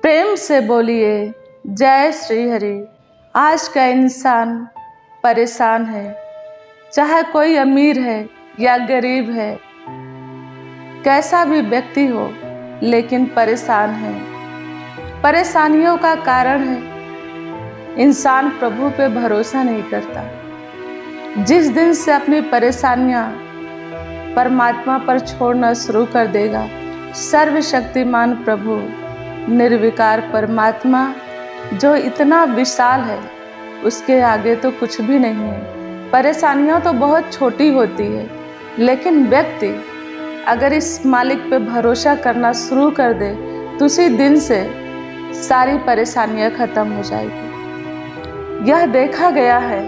प्रेम से बोलिए जय श्री हरि। आज का इंसान परेशान है, चाहे कोई अमीर है या गरीब है, कैसा भी व्यक्ति हो लेकिन परेशान है। परेशानियों का कारण है इंसान प्रभु पे भरोसा नहीं करता। जिस दिन से अपनी परेशानियां परमात्मा पर छोड़ना शुरू कर देगा, सर्वशक्तिमान प्रभु निर्विकार परमात्मा जो इतना विशाल है, उसके आगे तो कुछ भी नहीं है। परेशानियां तो बहुत छोटी होती है, लेकिन व्यक्ति अगर इस मालिक पे भरोसा करना शुरू कर दे तो उसी दिन से सारी परेशानियां खत्म हो जाएगी। यह देखा गया है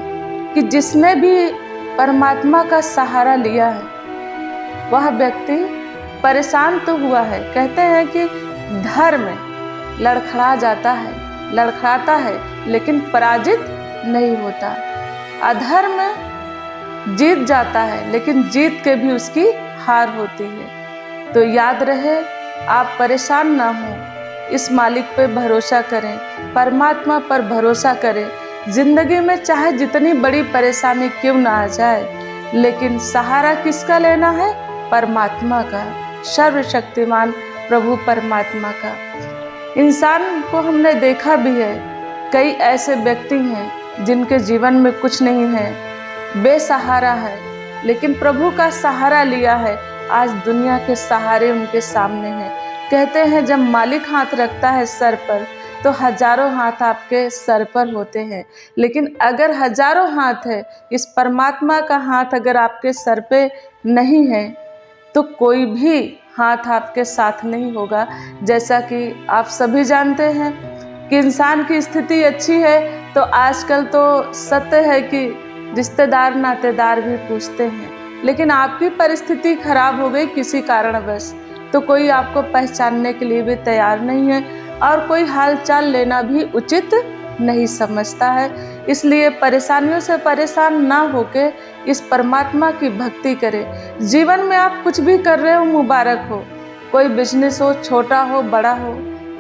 कि जिसने भी परमात्मा का सहारा लिया है, वह व्यक्ति परेशान तो हुआ है। कहते हैं कि धर्म लड़खड़ा जाता है, लड़खड़ाता है, लेकिन पराजित नहीं होता। अधर्म जीत जाता है, लेकिन जीत के भी उसकी हार होती है। तो याद रहे, आप परेशान ना हो, इस मालिक पे भरोसा करें, परमात्मा पर भरोसा करें। जिंदगी में चाहे जितनी बड़ी परेशानी क्यों ना आ जाए, लेकिन सहारा किसका लेना है? परमात्मा का, सर्वशक्तिमान प्रभु परमात्मा का। इंसान को हमने देखा भी है, कई ऐसे व्यक्ति हैं जिनके जीवन में कुछ नहीं है, बेसहारा है, लेकिन प्रभु का सहारा लिया है। आज दुनिया के सहारे उनके सामने हैं। कहते हैं जब मालिक हाथ रखता है सर पर तो हजारों हाथ आपके सर पर होते हैं, लेकिन अगर हजारों हाथ है, इस परमात्मा का हाथ अगर आपके सर पे नहीं है तो कोई भी हाथ आपके साथ नहीं होगा। जैसा कि आप सभी जानते हैं कि इंसान की स्थिति अच्छी है तो आजकल तो सत्य है कि रिश्तेदार नातेदार भी पूछते हैं, लेकिन आपकी परिस्थिति खराब हो गई किसी कारणवश तो कोई आपको पहचानने के लिए भी तैयार नहीं है और कोई हालचाल लेना भी उचित नहीं समझता है। इसलिए परेशानियों से परेशान ना होके इस परमात्मा की भक्ति करें। जीवन में आप कुछ भी कर रहे हो, मुबारक हो। कोई बिजनेस हो, छोटा हो बड़ा हो,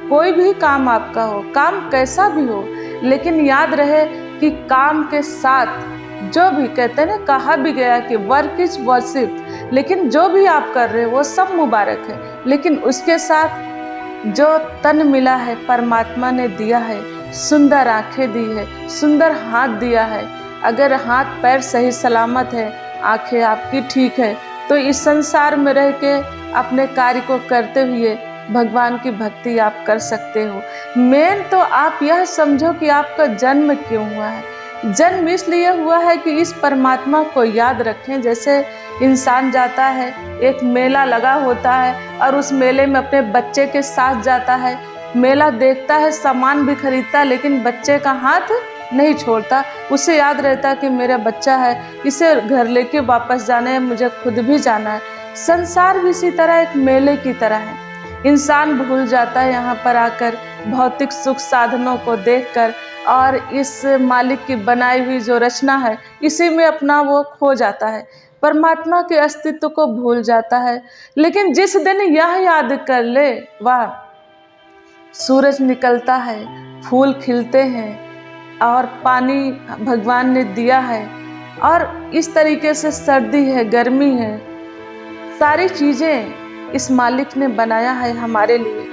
कोई भी काम आपका हो, काम कैसा भी हो, लेकिन याद रहे कि काम के साथ जो भी कहते हैं ना, कहा भी गया कि वर्क इज वर्शिप, लेकिन जो भी आप कर रहे हो वो सब मुबारक है, लेकिन उसके साथ जो तन मिला है परमात्मा ने दिया है, सुंदर आंखें दी है, सुंदर हाथ दिया है। अगर हाथ पैर सही सलामत है, आंखें आपकी ठीक है, तो इस संसार में रह के अपने कार्य को करते हुए भगवान की भक्ति आप कर सकते हो। मेन तो आप यह समझो कि आपका जन्म क्यों हुआ है। जन्म इसलिए हुआ है कि इस परमात्मा को याद रखें। जैसे इंसान जाता है, एक मेला लगा होता है और उस मेले में अपने बच्चे के साथ जाता है, मेला देखता है, सामान भी खरीदता, लेकिन बच्चे का हाथ नहीं छोड़ता। उसे याद रहता कि मेरा बच्चा है, इसे घर लेके वापस जाना है, मुझे खुद भी जाना है। संसार भी इसी तरह एक मेले की तरह है। इंसान भूल जाता है यहाँ पर आकर भौतिक सुख साधनों को देखकर, और इस मालिक की बनाई हुई जो रचना है इसी में अपना वो खो जाता है, परमात्मा के अस्तित्व को भूल जाता है। लेकिन जिस दिन यह याद कर ले, वाह, सूरज निकलता है, फूल खिलते हैं और पानी भगवान ने दिया है, और इस तरीके से सर्दी है, गर्मी है, सारी चीज़ें इस मालिक ने बनाया है हमारे लिए,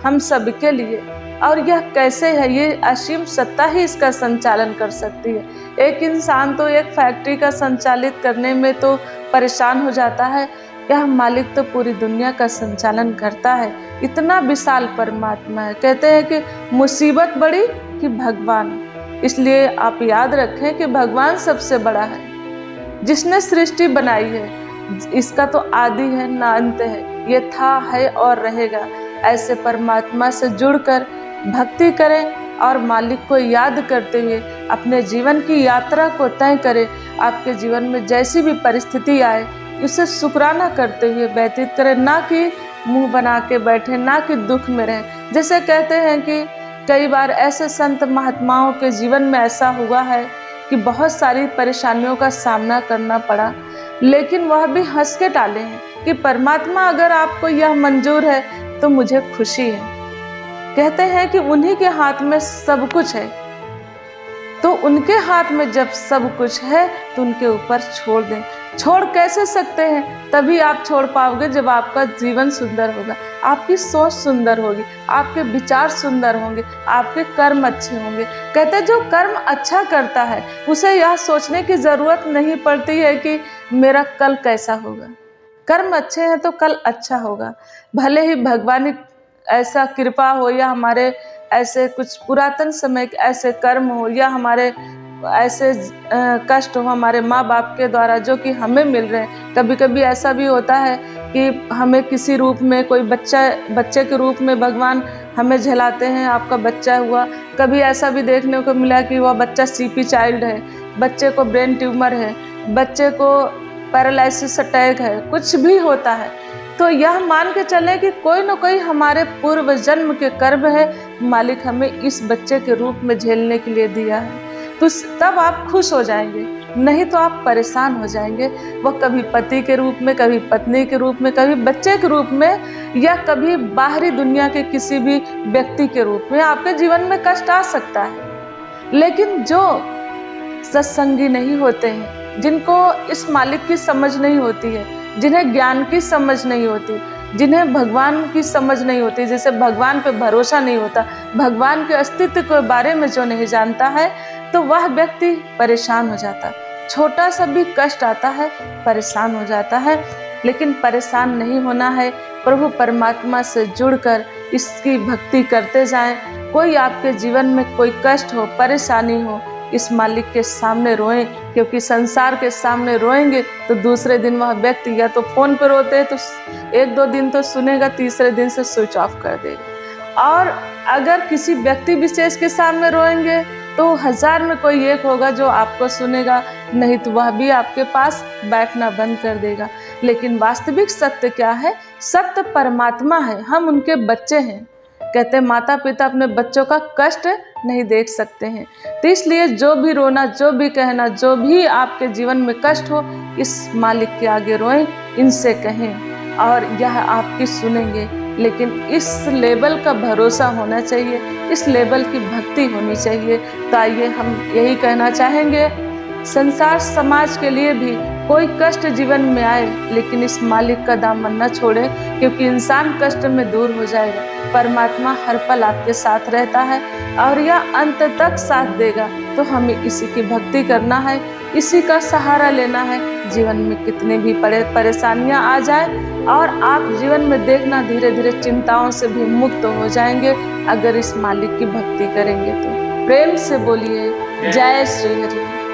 हम सबके लिए। और यह कैसे है? ये असीम सत्ता ही इसका संचालन कर सकती है। एक इंसान तो एक फैक्ट्री का संचालित करने में तो परेशान हो जाता है, यह मालिक तो पूरी दुनिया का संचालन करता है। इतना विशाल परमात्मा है। कहते हैं कि मुसीबत बड़ी कि भगवान। इसलिए आप याद रखें कि भगवान सबसे बड़ा है। जिसने सृष्टि बनाई है, इसका तो आदि है ना अंत है, ये था, है और रहेगा। ऐसे परमात्मा से जुड़कर भक्ति करें और मालिक को याद करते हुए अपने जीवन की यात्रा को तय करें। आपके जीवन में जैसी भी परिस्थिति आए, उसे शुक्राना करते हुए व्यतीत करें, ना कि मुंह बना के बैठे, ना कि दुख में रहें। जैसे कहते हैं कि कई बार ऐसे संत महात्माओं के जीवन में ऐसा हुआ है कि बहुत सारी परेशानियों का सामना करना पड़ा, लेकिन वह भी हंस के टाले हैं कि परमात्मा अगर आपको यह मंजूर है तो मुझे खुशी है। कहते हैं कि उन्हीं के हाथ में सब कुछ है, तो उनके हाथ में जब सब कुछ है तो उनके ऊपर छोड़ दें। छोड़ कैसे सकते हैं? तभी आप छोड़ पाओगे जब आपका जीवन सुंदर होगा, आपकी सोच सुंदर होगी, आपके विचार सुंदर होंगे, आपके कर्म अच्छे होंगे। कहते हैं जो कर्म अच्छा करता है उसे यह सोचने की ज़रूरत नहीं पड़ती है कि मेरा कल कैसा होगा। कर्म अच्छे हैं तो कल अच्छा होगा। भले ही भगवान ऐसा कृपा हो या हमारे ऐसे कुछ पुरातन समय के ऐसे कर्म हो या हमारे ऐसे कष्ट हो हमारे माँ बाप के द्वारा जो कि हमें मिल रहे हैं। कभी कभी ऐसा भी होता है कि हमें किसी रूप में कोई बच्चे के रूप में भगवान हमें झेलाते हैं, आपका बच्चा हुआ। कभी ऐसा भी देखने को मिला कि वह बच्चा सीपी चाइल्ड है, बच्चे को ब्रेन ट्यूमर है, बच्चे को पैरालिसिस अटैक है, कुछ भी होता है। तो यह मान के चले कि कोई न कोई हमारे पूर्व जन्म के कर्म है, मालिक हमें इस बच्चे के रूप में झेलने के लिए दिया है। तो तब आप खुश हो जाएंगे, नहीं तो आप परेशान हो जाएंगे। वह कभी पति के रूप में, कभी पत्नी के रूप में, कभी बच्चे के रूप में, या कभी बाहरी दुनिया के किसी भी व्यक्ति के रूप में आपके जीवन में कष्ट आ सकता है। लेकिन जो सत्संगी नहीं होते हैं, जिनको इस मालिक की समझ नहीं होती है, जिन्हें ज्ञान की समझ नहीं होती, जिन्हें भगवान की समझ नहीं होती, जैसे भगवान पे भरोसा नहीं होता, भगवान के अस्तित्व के बारे में जो नहीं जानता है, तो वह व्यक्ति परेशान हो जाता है। छोटा सा भी कष्ट आता है परेशान हो जाता है। लेकिन परेशान नहीं होना है, प्रभु परमात्मा से जुड़कर इसकी भक्ति करते जाएं। कोई आपके जीवन में कोई कष्ट हो, परेशानी हो, इस मालिक के सामने रोएं, क्योंकि संसार के सामने रोएंगे तो दूसरे दिन वह व्यक्ति या तो फोन पर रोते हैं तो 1-2 दिन तो सुनेगा, तीसरे दिन से स्विच ऑफ कर देगा। और अगर किसी व्यक्ति विशेष के सामने रोएंगे तो 1000 में कोई एक होगा जो आपको सुनेगा, नहीं तो वह भी आपके पास बैठना बंद कर देगा। लेकिन वास्तविक सत्य क्या है? सत्य परमात्मा है, हम उनके बच्चे हैं। कहते हैं माता पिता अपने बच्चों का कष्ट नहीं देख सकते हैं। तो इसलिए जो भी रोना, जो भी कहना, जो भी आपके जीवन में कष्ट हो, इस मालिक के आगे रोएं, इनसे कहें और यह आपकी सुनेंगे। लेकिन इस लेवल का भरोसा होना चाहिए, इस लेवल की भक्ति होनी चाहिए। तो आइए हम यही कहना चाहेंगे, संसार समाज के लिए भी कोई कष्ट जीवन में आए, लेकिन इस मालिक का दामन न छोड़े, क्योंकि इंसान कष्ट में दूर हो जाएगा। परमात्मा हर पल आपके साथ रहता है और यह अंत तक साथ देगा। तो हमें इसी की भक्ति करना है, इसी का सहारा लेना है। जीवन में कितनी भी परेशानियां आ जाए और आप जीवन में देखना धीरे धीरे चिंताओं से भी मुक्त हो जाएंगे अगर इस मालिक की भक्ति करेंगे तो। प्रेम से बोलिए जय श्री हरि।